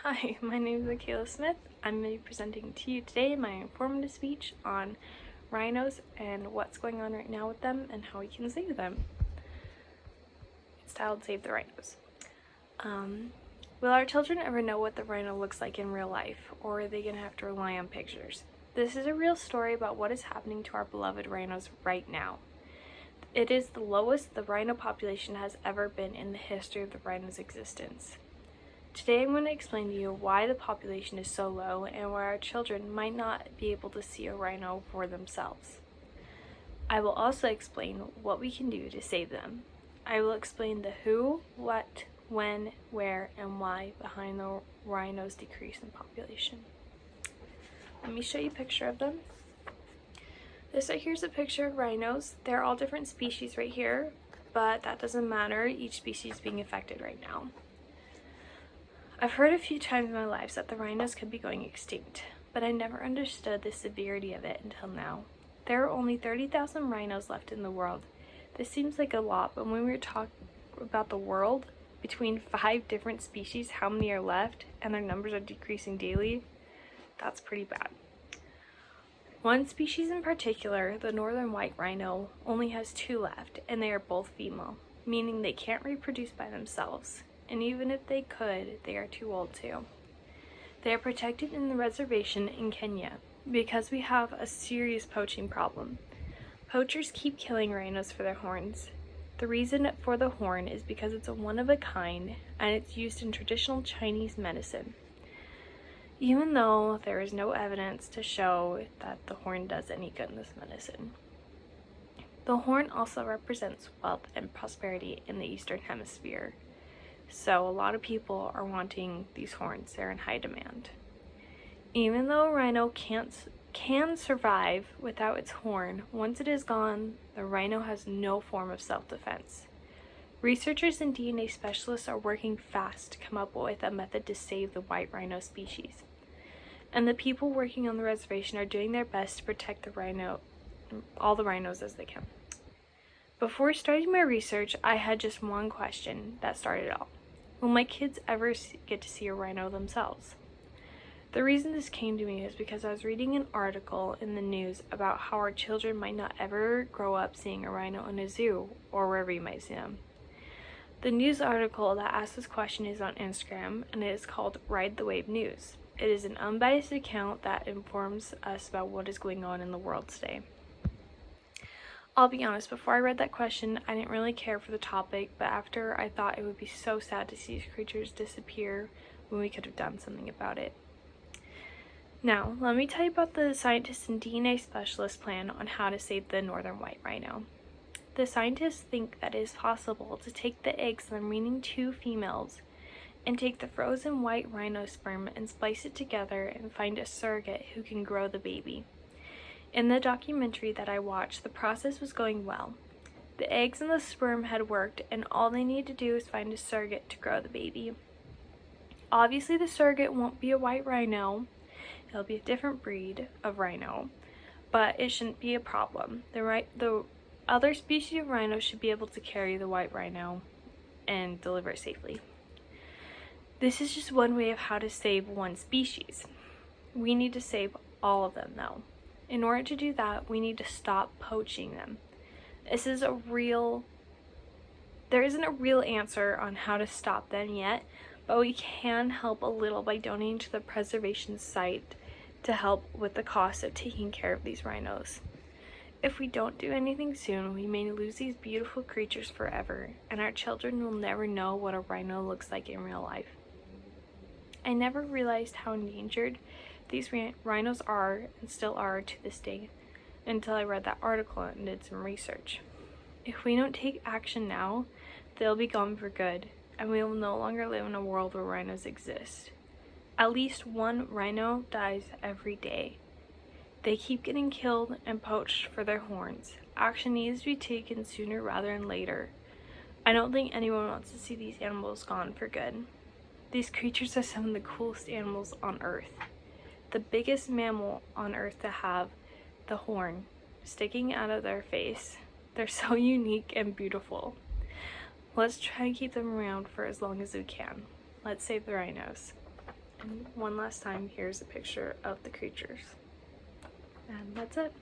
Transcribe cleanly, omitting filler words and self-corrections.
Hi, my name is Michaela Smith. I'm going to be presenting to you today my informative speech on rhinos and what's going on right now with them and how we can save them. It's titled Save the Rhinos. Will our children ever know what the rhino looks like in real life, or are they going to have to rely on pictures? This is a real story about what is happening to our beloved rhinos right now. It is the lowest the rhino population has ever been in the history of the rhino's existence. Today I'm going to explain to you why the population is so low and why our children might not be able to see a rhino for themselves. I will also explain what we can do to save them. I will explain the who, what, when, where, and why behind the rhino's decrease in population. Let me show you a picture of them. This right here is a picture of rhinos. They're all different species right here, but that doesn't matter. Each species is being affected right now. I've heard a few times in my life that the rhinos could be going extinct, but I never understood the severity of it until now. There are only 30,000 rhinos left in the world. This seems like a lot, but when we talk about the world, between 5 different species, how many are left, and their numbers are decreasing daily, that's pretty bad. One species in particular, the northern white rhino, only has 2 left, and they are both female, meaning they can't reproduce by themselves. And even if they could, they are too old to. They are protected in the reservation in Kenya because we have a serious poaching problem. Poachers keep killing rhinos for their horns. The reason for the horn is because it's a one-of-a-kind and it's used in traditional Chinese medicine, even though there is no evidence to show that the horn does any good in this medicine. The horn also represents wealth and prosperity in the Eastern Hemisphere. So a lot of people are wanting these horns. They're in high demand. Even though a rhino can survive without its horn, once it is gone, the rhino has no form of self-defense. Researchers and DNA specialists are working fast to come up with a method to save the white rhino species. And the people working on the reservation are doing their best to protect all the rhinos as they can. Before starting my research, I had just one question that started it all. Will my kids ever get to see a rhino themselves? The reason this came to me is because I was reading an article in the news about how our children might not ever grow up seeing a rhino in a zoo or wherever you might see them. The news article that asked this question is on Instagram, and it is called Ride the Wave News. It is an unbiased account that informs us about what is going on in the world today. I'll be honest, before I read that question, I didn't really care for the topic, but after I thought it would be so sad to see these creatures disappear when we could have done something about it. Now, let me tell you about the scientists and DNA specialists' plan on how to save the northern white rhino. The scientists think that it is possible to take the eggs of the remaining 2 females and take the frozen white rhino sperm and splice it together and find a surrogate who can grow the baby. In the documentary that I watched, the process was going well. The eggs and the sperm had worked, and all they need to do is find a surrogate to grow the baby. Obviously, the surrogate won't be a white rhino. It'll be a different breed of rhino, but it shouldn't be a problem. The other species of rhino should be able to carry the white rhino and deliver it safely. This is just one way of how to save one species. We need to save all of them, though. In order to do that, we need to stop poaching them. There isn't a real answer on how to stop them yet, but we can help a little by donating to the preservation site to help with the cost of taking care of these rhinos. If we don't do anything soon, we may lose these beautiful creatures forever, and our children will never know what a rhino looks like in real life. I never realized how endangered these rhinos are and still are to this day until I read that article and did some research. If we don't take action now, they'll be gone for good, and we will no longer live in a world where rhinos exist. At least 1 rhino dies every day. They keep getting killed and poached for their horns. Action needs to be taken sooner rather than later. I don't think anyone wants to see these animals gone for good. These creatures are some of the coolest animals on Earth. The biggest mammal on Earth to have the horn sticking out of their face. They're so unique and beautiful. Let's try and keep them around for as long as we can. Let's save the rhinos. And one last time, here's a picture of the creatures. And that's it.